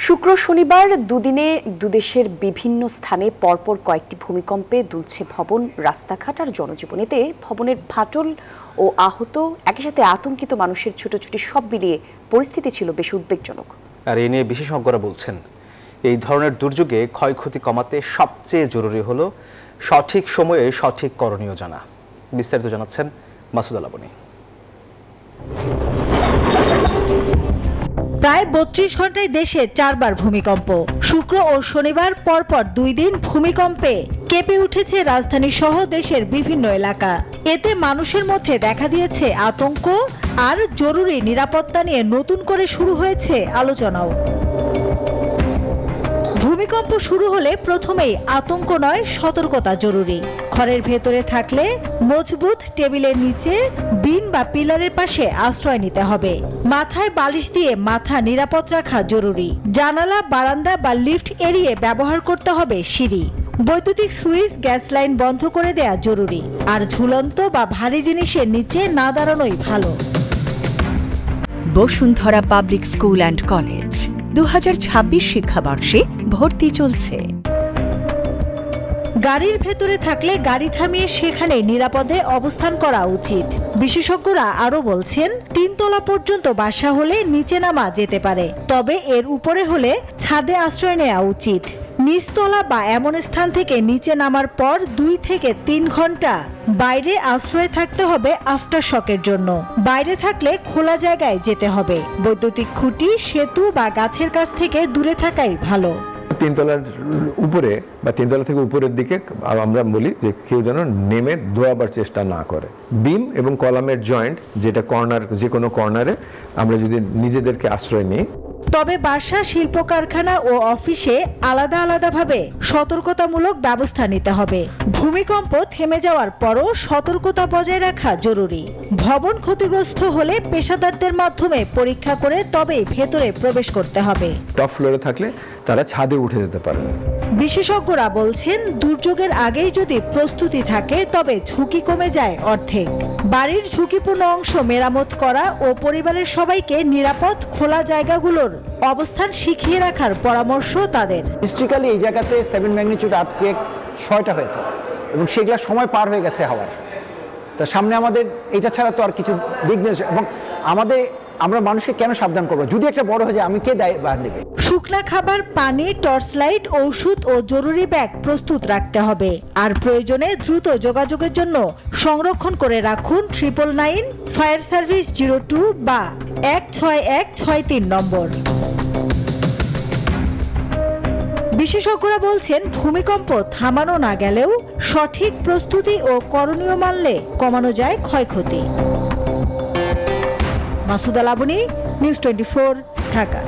শুক্র শনিবার দুদিনে দুদেশের বিভিন্ন স্থানে পরপর কয়েকটি ভূমিকম্পে দুলছে ভবন, রাস্তাঘাট আর জনজীবনীতে ভবনের ফাটল ও আহত, একই সাথে আতঙ্কিত মানুষের ছুটোছুটি সব মিলিয়ে পরিস্থিতি ছিল বেশ উদ্বেগজনক। আর এ নিয়ে বিশেষজ্ঞরা বলছেন, এই ধরনের দুর্যোগে ক্ষয়ক্ষতি কমাতে সবচেয়ে জরুরি হলো সঠিক সময়ে সঠিক করণীয় জানা। বিস্তারিত জানাচ্ছেন মাসুদ আল আবনী। প্রায় ৩২ ঘন্টায় দেশে ৪ বার ভূমিকম্প। শুক্র ও শনিবার পরপর ২ দিন ভূমিকম্পে কেঁপে উঠেছে রাজধানী সহ দেশের বিভিন্ন এলাকা। এতে মানুষের মধ্যে দেখা দিয়েছে আতঙ্ক, আর জরুরি নিরাপত্তা নিয়ে নতুন করে শুরু হয়েছে আলোচনাও। ভূমিকম্প শুরু হলে প্রথমেই আতঙ্ক নয়, সতর্কতা জরুরি। ঘরের ভেতরে থাকলে মজবুত টেবিলের নিচে, বিন বা পিলারের পাশে আশ্রয় নিতে হবে। মাথায় বালিশ দিয়ে মাথা নিরাপদ রাখা জরুরি। জানালা, বারান্দা বা লিফট এড়িয়ে ব্যবহার করতে হবে সিঁড়ি। বৈদ্যুতিক সুইচ, গ্যাস লাইন বন্ধ করে দেয়া জরুরি। আর ঝুলন্ত বা ভারী জিনিসের নিচে না দাঁড়ানোই ভালো। Bashundhara public school and college 2026 শিক্ষাবর্ষে ভর্তি চলছে। গাড়ির ভেতরে থাকলে গাড়ি থামিয়ে সেখানে নিরাপদে অবস্থান করা উচিত। বিশেষজ্ঞরা আরো বলছেন, ৩ তলা পর্যন্ত বাসা হলে নিচে নামা যেতে পারে, তবে এর উপরে হলে ছাদে আশ্রয় নেওয়া উচিত। নিচতলা বা এমন স্থান থেকে নিচে নামার পর ২ থেকে ৩ ঘন্টা বাইরে আশ্রয় থাকতে হবে আফটার শকের জন্য। বাইরে থাকলে খোলা জায়গায় যেতে হবে। বৈদ্যুতিক খুঁটি, সেতু বা গাছের কাছ থেকে দূরে থাকাই ভালো। ৩ তলার উপরে বা ৩ তলা থেকে উপরের দিকে আমরা বলি যে কেউ যেন নেমে দৌড়াবার চেষ্টা না করে। বিম এবং কলামের জয়েন্ট, যেটা কর্নার, যে কোনো কর্নারে আমরা যদি নিজেদেরকে আশ্রয় নিই। তবে বাসা, শিল্প কারখানা ও অফিসে আলাদা আলাদাভাবে সতর্কতামূলক ব্যবস্থা নিতে হবে। ভূমিকম্প থেমে যাওয়ার পরও সতর্কতা বজায় রাখা জরুরি। ভবন ক্ষতিগ্রস্ত হলে পেশাদারদের মাধ্যমে পরীক্ষা করে তবেই ভেতরে প্রবেশ করতে হবে। টপ ফ্লোরে থাকলে তারা ছাদে উঠে যেতে পারে। বিশেষজ্ঞরা বলছেন, দুর্যোগের আগেই যদি প্রস্তুতি থাকে তবে ঝুঁকি কমে যায় অর্ধেক। বাড়ির ঝুঁকিপূর্ণ অংশ মেরামত করা ও পরিবারের সবাইকে নিরাপদ খোলা জায়গাগুলোর অবস্থান শিখিয়ে রাখার পরামর্শ তাদের। হিস্ট্রিক্যালি এই জায়গাতে 7 ম্যাগনিটিউড আর্থকুয়েক 6টা হয়েছে এবং সেগুলো সময় পার হয়ে গেছে হওয়ার। তো সামনে আমাদের এটা ছাড়া তো আর কিছু দিক নেই এবং আমরা মানুষকে কেন সাবধান করবো? যদি একটা বড় হয়ে যায়, আমি কে দায় বার নেবে? শুকনা খাবার, পানি, টর্চ লাইট, ঔষধ ও জরুরি ব্যাগ প্রস্তুত রাখতে হবে। আর প্রয়োজনে দ্রুত যোগাযোগের জন্য সংরক্ষণ করে রাখুন 999 ফায়ার সার্ভিস 02 বা 16163 নম্বর। বিশেষজ্ঞরা বলছেন, ভূমিকম্প থামানো না গেলেও সঠিক প্রস্তুতি ও করণীয় মানলে কমানো যায় ক্ষয়ক্ষতি। মাসুদ আল আবনী, নিউজ 24, ঢাকা।